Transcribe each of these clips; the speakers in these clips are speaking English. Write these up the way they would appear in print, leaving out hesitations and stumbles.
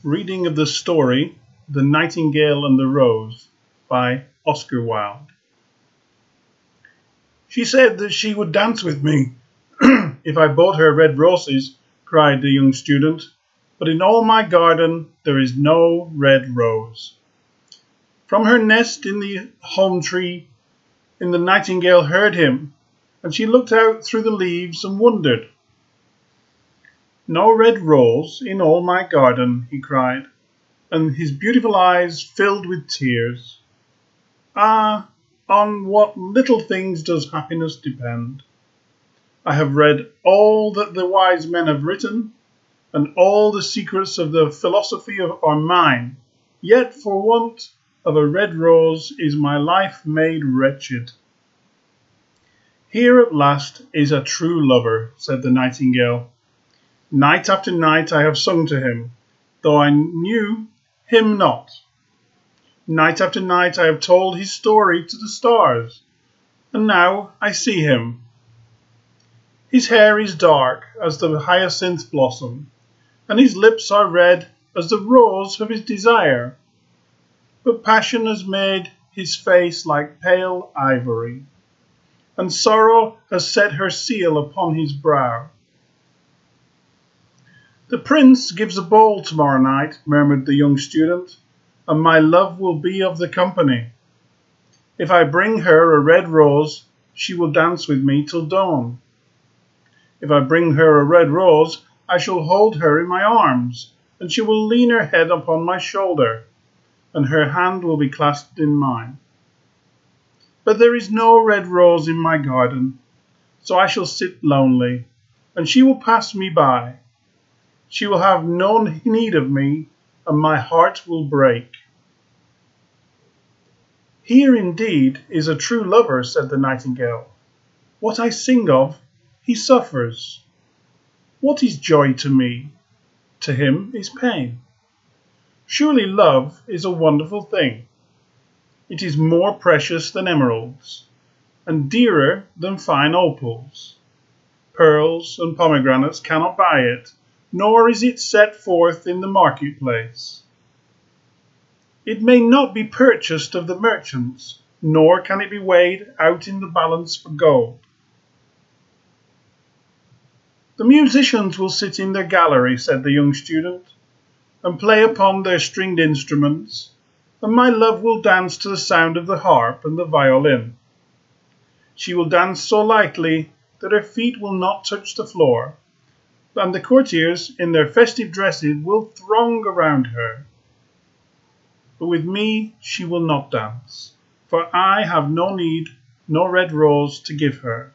Reading of the story The Nightingale and the Rose by Oscar Wilde. She said that she would dance with me if I bought her red roses, cried the young student, but in all my garden there is no red rose. From her nest in the holm tree, the nightingale heard him, and she looked out through the leaves and wondered. No red rose in all my garden, he cried, and his beautiful eyes filled with tears. Ah, on what little things does happiness depend! I have read all that the wise men have written, and all the secrets of the philosophy are mine, yet for want of a red rose is my life made wretched. Here at last is a true lover, said the nightingale. Night after night I have sung to him, though I knew him not. Night after night I have told his story to the stars, and now I see him. His hair is dark as the hyacinth blossom, and his lips are red as the rose of his desire. But passion has made his face like pale ivory, and sorrow has set her seal upon his brow. The prince gives a ball tomorrow night, murmured the young student, and my love will be of the company. If I bring her a red rose, she will dance with me till dawn. If I bring her a red rose, I shall hold her in my arms, and she will lean her head upon my shoulder, and her hand will be clasped in mine. But there is no red rose in my garden, so I shall sit lonely, and she will pass me by. She will have no need of me, and my heart will break. Here indeed is a true lover, said the nightingale. What I sing of, he suffers. What is joy to me? To him is pain. Surely love is a wonderful thing. It is more precious than emeralds, and dearer than fine opals. Pearls and pomegranates cannot buy it, nor is it set forth in the marketplace. It may not be purchased of the merchants, nor can it be weighed out in the balance for gold. The musicians will sit in their gallery, said the young student, and play upon their stringed instruments, and my love will dance to the sound of the harp and the violin. She will dance so lightly that her feet will not touch the floor, and the courtiers in their festive dresses will throng around her. But with me she will not dance, for I have no need, no red rose to give her.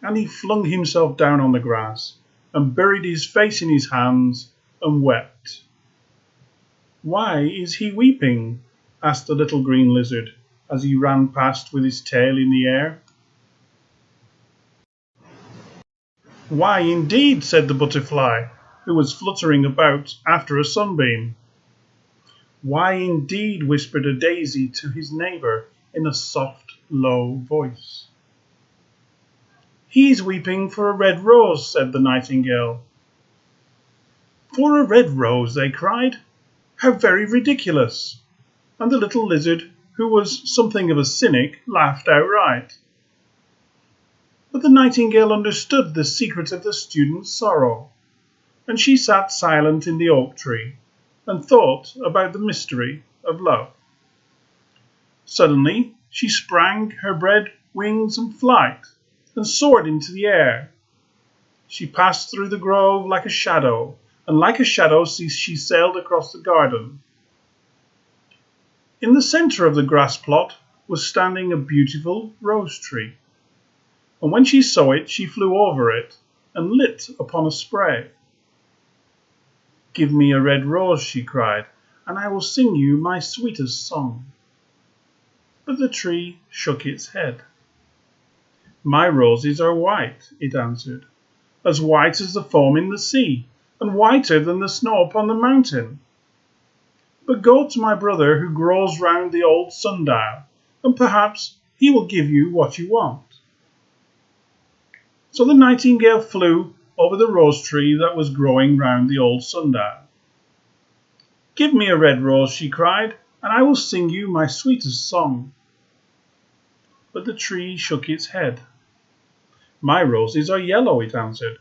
And he flung himself down on the grass, and buried his face in his hands, and wept. Why is he weeping? Asked the little green lizard, as he ran past with his tail in the air. Why indeed, said the butterfly, who was fluttering about after a sunbeam. Why indeed, whispered a daisy to his neighbour in a soft, low voice. He is weeping for a red rose, said the nightingale. For a red rose, they cried. How very ridiculous! And the little lizard, who was something of a cynic, laughed outright. But the nightingale understood the secret of the student's sorrow, and she sat silent in the oak tree and thought about the mystery of love. Suddenly she sprang her red wings and flight, and soared into the air. She passed through the grove like a shadow, and like a shadow she sailed across the garden. In the centre of the grass plot was standing a beautiful rose tree, and when she saw it, she flew over it and lit upon a spray. Give me a red rose, she cried, and I will sing you my sweetest song. But the tree shook its head. My roses are white, it answered, as white as the foam in the sea, and whiter than the snow upon the mountain. But go to my brother who grows round the old sundial, and perhaps he will give you what you want. So the nightingale flew over the rose tree that was growing round the old sundial. Give me a red rose, she cried, and I will sing you my sweetest song. But the tree shook its head. My roses are yellow, it answered,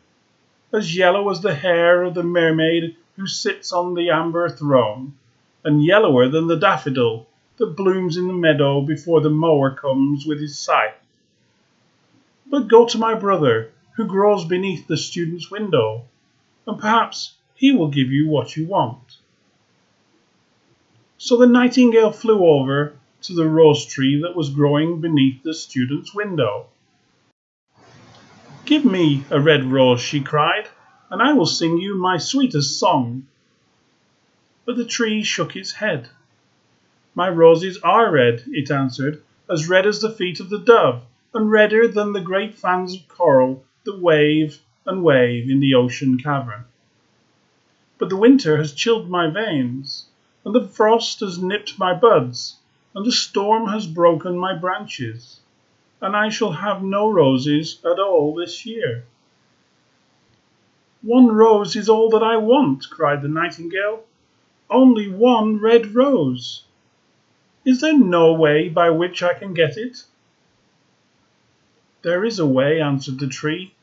as yellow as the hair of the mermaid who sits on the amber throne, and yellower than the daffodil that blooms in the meadow before the mower comes with his scythe. But go to my brother, who grows beneath the student's window, and perhaps he will give you what you want. So the nightingale flew over to the rose tree that was growing beneath the student's window. Give me a red rose, she cried, and I will sing you my sweetest song. But the tree shook its head. My roses are red, it answered, as red as the feet of the dove, and redder than the great fans of coral that wave and wave in the ocean cavern. But the winter has chilled my veins, and the frost has nipped my buds, and the storm has broken my branches, and I shall have no roses at all this year. One rose is all that I want, cried the nightingale. Only one red rose. Is there no way by which I can get it? There is a way, answered the tree,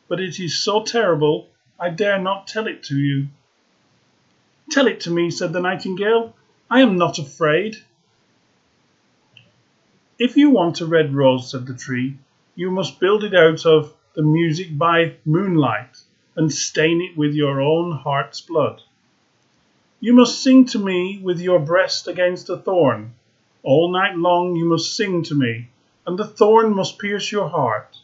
but it is so terrible I dare not tell it to you. Tell it to me, said the nightingale. I am not afraid. If you want a red rose, said the tree, you must build it out of the music by moonlight and stain it with your own heart's blood. You must sing to me with your breast against a thorn. All night long you must sing to me, and the thorn must pierce your heart,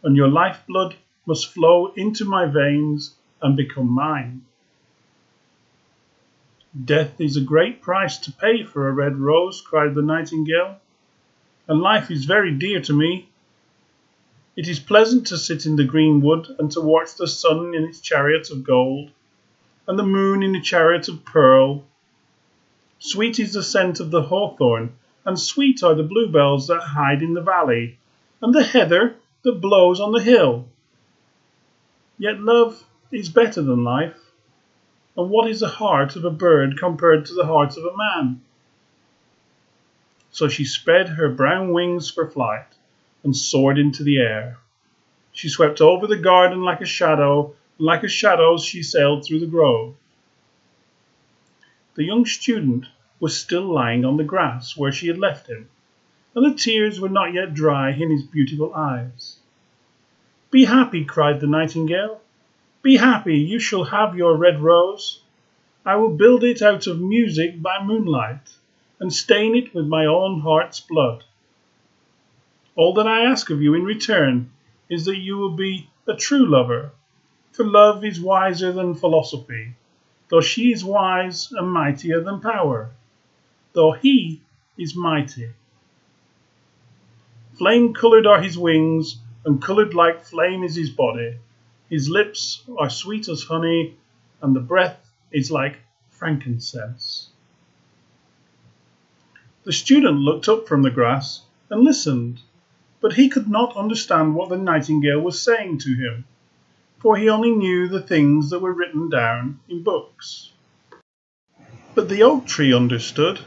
and your lifeblood must flow into my veins and become mine. Death is a great price to pay for a red rose, cried the nightingale, and life is very dear to me. It is pleasant to sit in the green wood and to watch the sun in its chariot of gold, and the moon in a chariot of pearl. Sweet is the scent of the hawthorn, and sweet are the bluebells that hide in the valley, and the heather that blows on the hill. Yet love is better than life, and what is the heart of a bird compared to the heart of a man? So she spread her brown wings for flight and soared into the air. She swept over the garden like a shadow, and like a shadow she sailed through the grove. The young student was still lying on the grass where she had left him, and the tears were not yet dry in his beautiful eyes. Be happy, cried the nightingale. Be happy, you shall have your red rose. I will build it out of music by moonlight, and stain it with my own heart's blood. All that I ask of you in return is that you will be a true lover, for love is wiser than philosophy, though she is wise and mightier than power, though he is mighty. Flame-coloured are his wings, and coloured like flame is his body. His lips are sweet as honey, and the breath is like frankincense. The student looked up from the grass and listened, but he could not understand what the nightingale was saying to him, for he only knew the things that were written down in books. But the oak tree understood,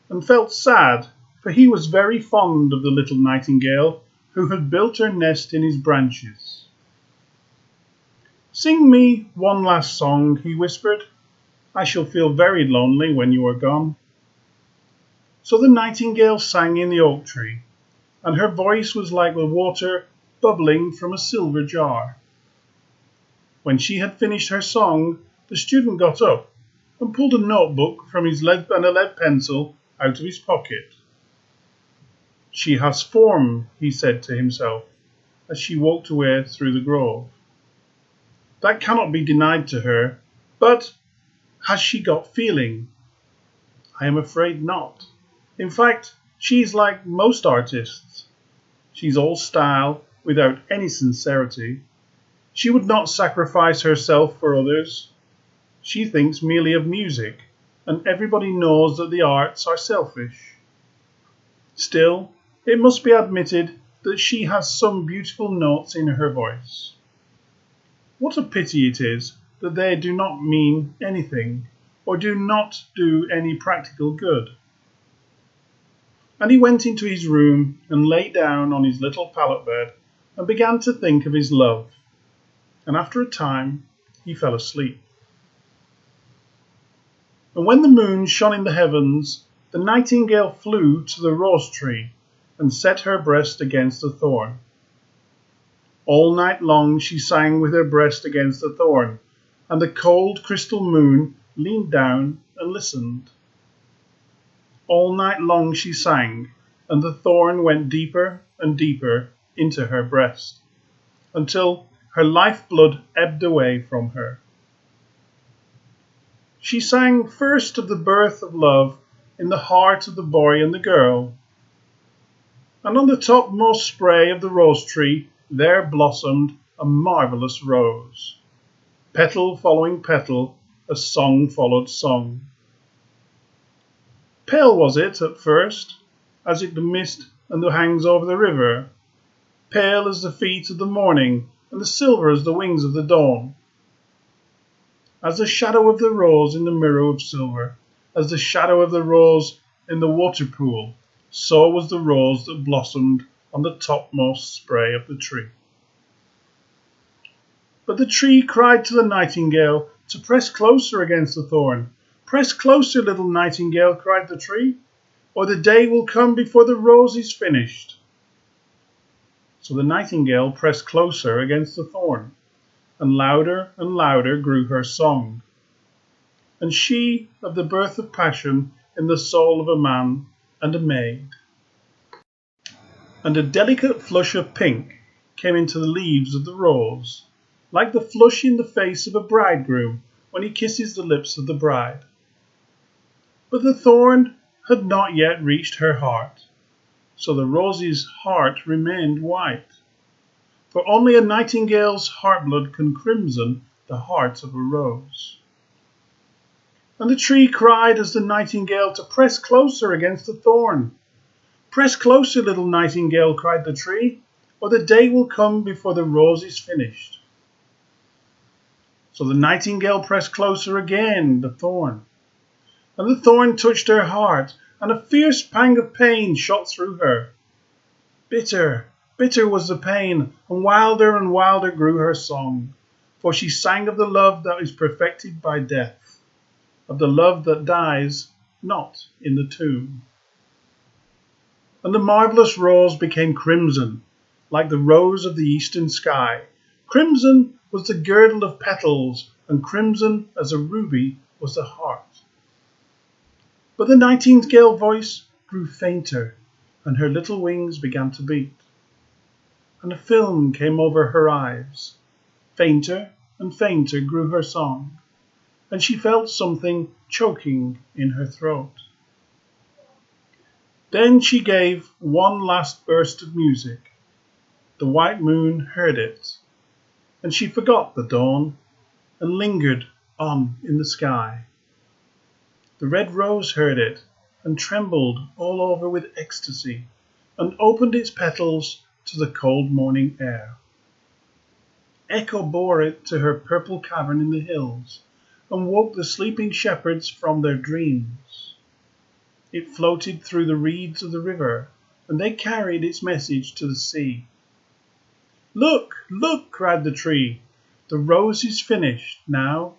and felt sad, for he was very fond of the little nightingale who had built her nest in his branches. Sing me one last song, he whispered. I shall feel very lonely when you are gone. So the nightingale sang in the oak tree, and her voice was like the water bubbling from a silver jar. When she had finished her song, the student got up and pulled a notebook from his lead and a lead pencil out of his pocket. She has form, he said to himself, as she walked away through the grove. That cannot be denied to her, but has she got feeling? I am afraid not. In fact, she is like most artists. She's all style without any sincerity. She would not sacrifice herself for others. She thinks merely of music, and everybody knows that the arts are selfish. Still, it must be admitted that she has some beautiful notes in her voice. What a pity it is that they do not mean anything, or do not do any practical good. And he went into his room and lay down on his little pallet bed and began to think of his love. And after a time he fell asleep. And when the moon shone in the heavens, the nightingale flew to the rose tree and set her breast against the thorn. All night long she sang with her breast against the thorn, and the cold crystal moon leaned down and listened. All night long she sang, and the thorn went deeper and deeper into her breast, until her lifeblood ebbed away from her. She sang first of the birth of love in the heart of the boy and the girl, and on the topmost spray of the rose tree there blossomed a marvellous rose. Petal following petal, as song followed song. Pale was it at first, as it the mist and the hangs over the river, pale as the feet of the morning, and the silver as the wings of the dawn. As the shadow of the rose in the mirror of silver, as the shadow of the rose in the water pool, so was the rose that blossomed on the topmost spray of the tree. But the tree cried to the nightingale to press closer against the thorn. Press closer, little nightingale, cried the tree, or the day will come before the rose is finished. So the nightingale pressed closer against the thorn, and louder grew her song. And she of the birth of passion in the soul of a man and a maid. And a delicate flush of pink came into the leaves of the rose, like the flush in the face of a bridegroom when he kisses the lips of the bride. But the thorn had not yet reached her heart, so the rose's heart remained white. For only a nightingale's heartblood can crimson the heart of a rose. And the tree cried as the nightingale to press closer against the thorn. Press closer, little nightingale, cried the tree, or the day will come before the rose is finished. So the nightingale pressed closer again the thorn, and the thorn touched her heart, and a fierce pang of pain shot through her. Bitter, bitter was the pain, and wilder grew her song, for she sang of the love that is perfected by death, of the love that dies not in the tomb. And the marvellous rose became crimson, like the rose of the eastern sky. Crimson was the girdle of petals, and crimson as a ruby was the heart. But the nightingale voice grew fainter, and her little wings began to beat, and a film came over her eyes. Fainter and fainter grew her song, and she felt something choking in her throat. Then she gave one last burst of music. The white moon heard it, and she forgot the dawn and lingered on in the sky. The red rose heard it and trembled all over with ecstasy and opened its petals to the cold morning air. Echo bore it to her purple cavern in the hills and woke the sleeping shepherds from their dreams. It floated through the reeds of the river, and they carried its message to the sea. Look, look, cried the tree, the rose is finished now.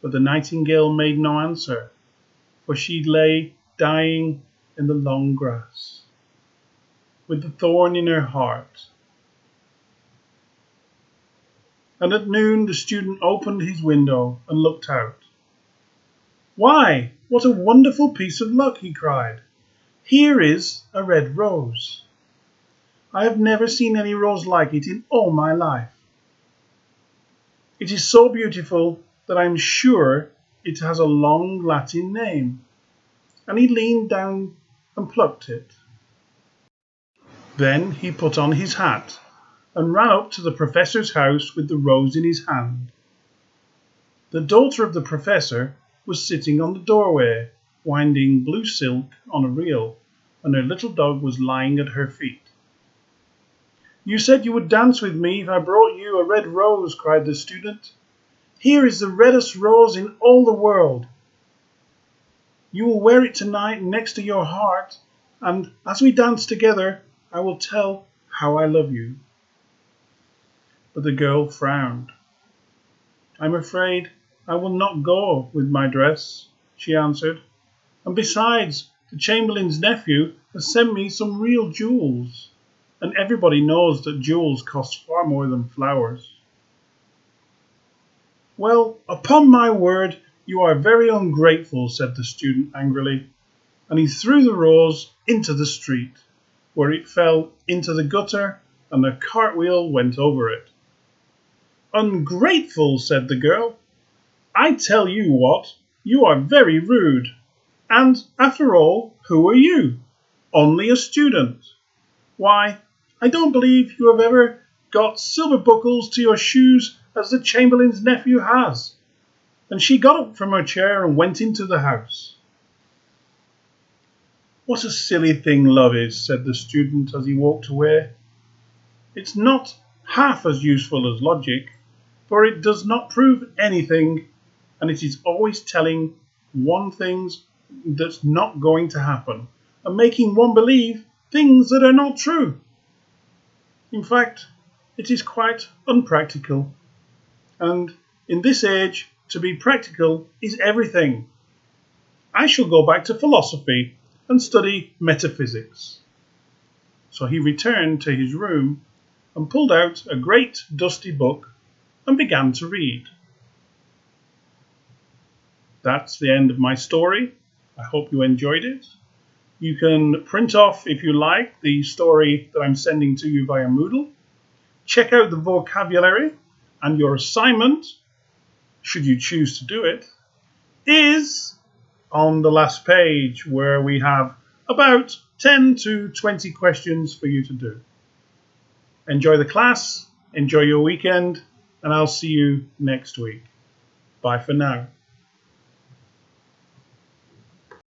But the nightingale made no answer, for she lay dying in the long grass, with the thorn in her heart. And at noon the student opened his window and looked out. Why, what a wonderful piece of luck, he cried. Here is a red rose. I have never seen any rose like it in all my life. It is so beautiful that I am sure it has a long Latin name. And he leaned down and plucked it. Then he put on his hat and ran up to the professor's house with the rose in his hand. The daughter of the professor was sitting on the doorway, winding blue silk on a reel, and her little dog was lying at her feet. You said you would dance with me if I brought you a red rose, cried the student. Here is the reddest rose in all the world. You will wear it tonight next to your heart, and as we dance together, I will tell how I love you." But the girl frowned. "I'm afraid I will not go with my dress," she answered. "And besides, the Chamberlain's nephew has sent me some real jewels, and everybody knows that jewels cost far more than flowers." "Well, upon my word, you are very ungrateful," said the student angrily, and he threw the rose into the street, where it fell into the gutter and a cartwheel went over it. "Ungrateful," said the girl. "I tell you what, you are very rude. And, after all, who are you? Only a student. Why, I don't believe you have ever got silver buckles to your shoes as the Chamberlain's nephew has." And she got up from her chair and went into the house. "What a silly thing love is," said the student as he walked away. "It's not half as useful as logic, for it does not prove anything, and it is always telling one things that's not going to happen, and making one believe things that are not true. In fact, it is quite unpractical, and in this age, to be practical is everything. I shall go back to philosophy and study metaphysics." So he returned to his room and pulled out a great dusty book and began to read. That's the end of my story. I hope you enjoyed it. You can print off, if you like, the story that I'm sending to you via Moodle. Check out the vocabulary, and your assignment, should you choose to do it, is on the last page, where we have about 10 to 20 questions for you to do. Enjoy the class, enjoy your weekend, and I'll see you next week. Bye for now.